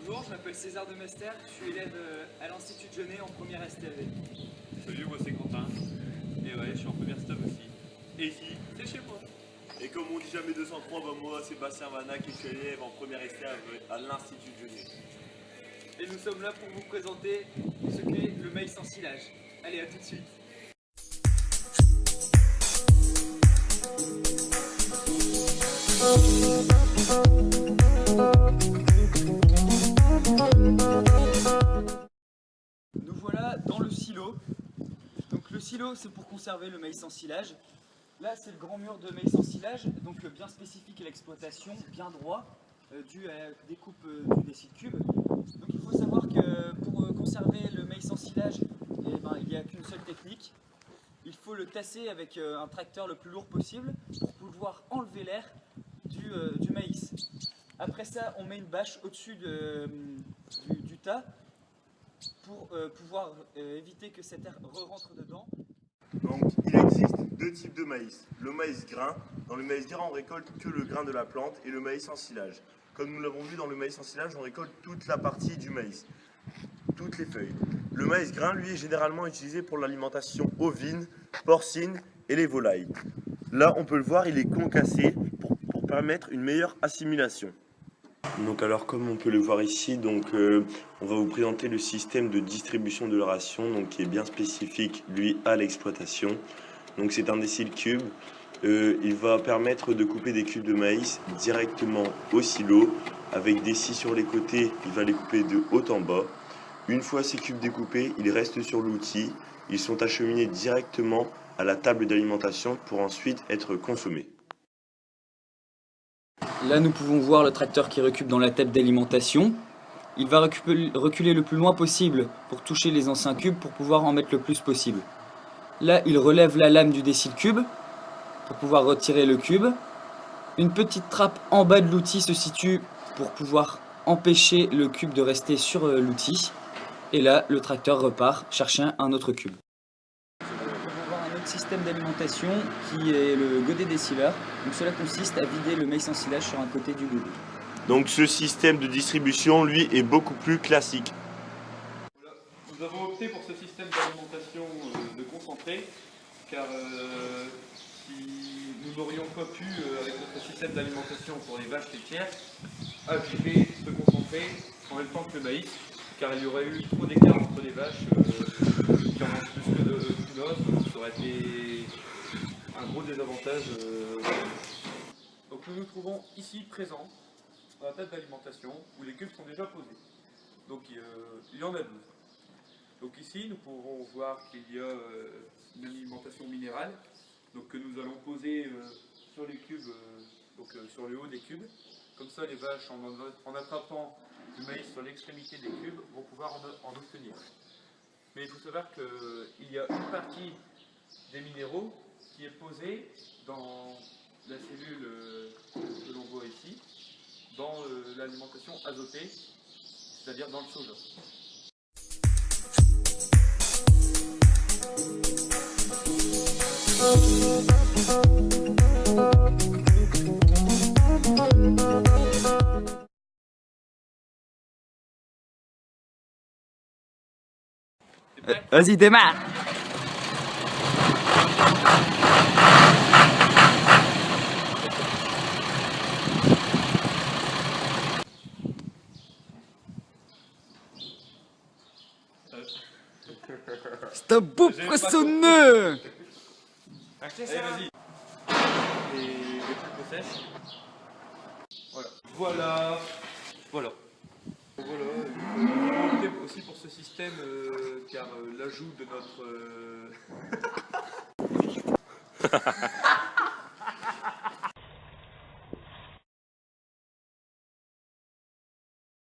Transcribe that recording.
Bonjour, je m'appelle César de Mester, je suis élève à l'Institut Jeunet en première STAV. Salut, moi c'est Quentin. Et ouais, je suis en première stop aussi. Et ici, c'est chez moi. Et comme on dit jamais 203, bah moi Sébastien Vanac et je suis élève en première STAV à l'Institut Jeunet. Et nous sommes là pour vous présenter ce qu'est le maïs en silage. Allez, à tout de suite. Nous voilà dans le silo. Donc le silo, c'est pour conserver le maïs en silage. Là, c'est le grand mur de maïs en silage, donc bien spécifique à l'exploitation, bien droit, dû à la découpe du décile cube. Donc il faut savoir que pour conserver le maïs en silage, il n'y a qu'une seule technique. Il faut le tasser avec un tracteur le plus lourd possible pour pouvoir enlever l'air du maïs. Après ça, on met une bâche au-dessus du tas pour pouvoir éviter que cet air re-rentre dedans. Donc il existe deux types de maïs. Le maïs grain. Dans le maïs grain, on récolte que le grain de la plante et le maïs en silage. Comme nous l'avons vu dans le maïs en silage, on récolte toute la partie du maïs, toutes les feuilles. Le maïs grain, lui, est généralement utilisé pour l'alimentation ovine, porcine et les volailles. Là, on peut le voir, il est concassé pour permettre une meilleure assimilation. Donc alors comme on peut le voir ici, on va vous présenter le système de distribution de la ration, donc qui est bien spécifique lui à l'exploitation. Donc c'est un décile cube. Il va permettre de couper des cubes de maïs directement au silo avec des scies sur les côtés. Il va les couper de haut en bas. Une fois ces cubes découpés, ils restent sur l'outil. Ils sont acheminés directement à la table d'alimentation pour ensuite être consommés. Là, nous pouvons voir le tracteur qui recule dans la table d'alimentation. Il va reculer le plus loin possible pour toucher les anciens cubes pour pouvoir en mettre le plus possible. Là, il relève la lame du décile cube pour pouvoir retirer le cube. Une petite trappe en bas de l'outil se situe pour pouvoir empêcher le cube de rester sur l'outil. Et là, le tracteur repart chercher un autre cube. On va voir un autre système d'alimentation qui est le godet décileur. Donc cela consiste à vider le maïs en silage sur un côté du godet. Donc ce système de distribution, lui, est beaucoup plus classique. Nous avons opté pour ce système d'alimentation de concentré, car si nous n'aurions pas pu, avec notre système d'alimentation pour les vaches laitières, appliquer ce concentré en même temps que le maïs, car il y aurait eu trop d'écart entre les vaches qui en mangent plus qu'une autre, donc ça aurait été un gros désavantage. Donc nous nous trouvons ici présents dans la table d'alimentation où les cubes sont déjà posés. Donc il y en a 12. Donc ici nous pouvons voir qu'il y a une alimentation minérale donc, que nous allons poser sur les cubes, sur le haut des cubes. Comme ça les vaches en attrapant du maïs sur l'extrémité des cubes vont pouvoir en obtenir. Mais il faut savoir qu'il y a une partie des minéraux qui est posée dans la cellule que l'on voit ici, dans l'alimentation azotée, c'est-à-dire dans le soja. Vas-y, démarre! C'est un beau poissonneux! Allez, vas-y. Les plus sèches. Voilà. Voilà. On a opté aussi pour ce système car l'ajout de notre